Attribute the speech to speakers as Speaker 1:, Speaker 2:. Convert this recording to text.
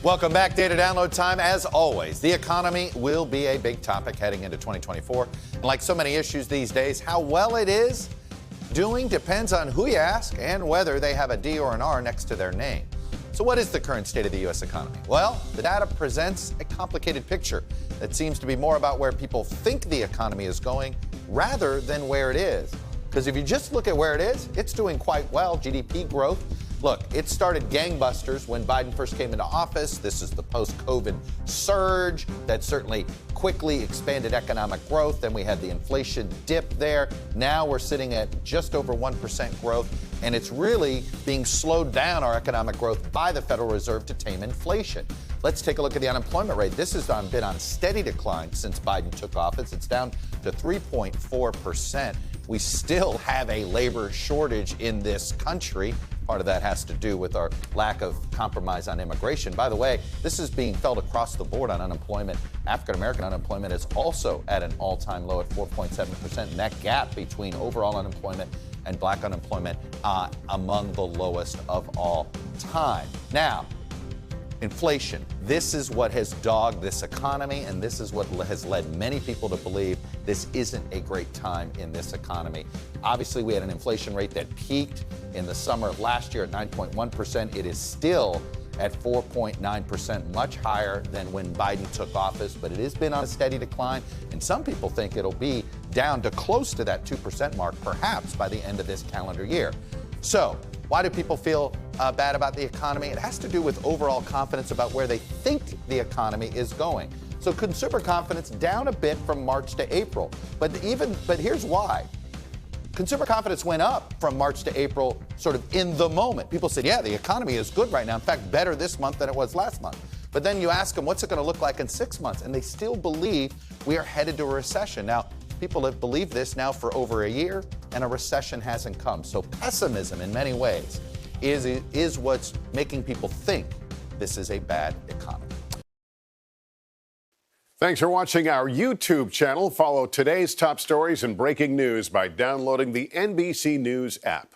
Speaker 1: Welcome back. Data download time. As always, the economy will be a big topic heading into 2024. And like so many issues these days, how well it is doing depends on who you ask and whether they have a D or an R next to their name. So what is the current state of the U.S. economy? Well, the data presents a complicated picture that seems to be more about where people think the economy is going rather than where it is. Because if you just look at where it is, it's doing quite well. GDP growth. Look, it started gangbusters when Biden first came into office. This is the post-COVID surge that certainly quickly expanded economic growth. Then we had the inflation dip there. Now we're sitting at just over 1% growth, and it's really being slowed down, our economic growth, by the Federal Reserve to tame inflation. Let's take a look at the unemployment rate. This has been on steady decline since Biden took office. It's down to 3.4%. We still have a labor shortage in this country. Part of that has to do with our lack of compromise on immigration. By the way, this is being felt across the board on unemployment. African-American unemployment is also at an all-time low at 4.7%, and that gap between overall unemployment and black unemployment among the lowest of all time. Now, inflation. This is what has dogged this economy, and this is what has led many people to believe this isn't a great time in this economy. Obviously, we had an inflation rate that peaked in the summer of last year at 9.1%. It is still at 4.9%, much higher than when Biden took office, but it has been on a steady decline, and some people think it'll be down to close to that 2% mark, perhaps by the end of this calendar year. So, why do people feel bad about the economy? It has to do with overall confidence about where they think the economy is going. So consumer confidence down a bit from March to April. But here's why. Consumer confidence went up from March to April sort of in the moment. People said, yeah, the economy is good right now. In fact, better this month than it was last month. But then you ask them, what's it going to look like in 6 months? And they still believe we are headed to a recession. Now, people have believed this now for over a year, and a recession hasn't come. So pessimism in many ways is what's making people think this is a bad economy.
Speaker 2: Thanks for watching our YouTube channel. Follow today's top stories and breaking news by downloading the NBC News app.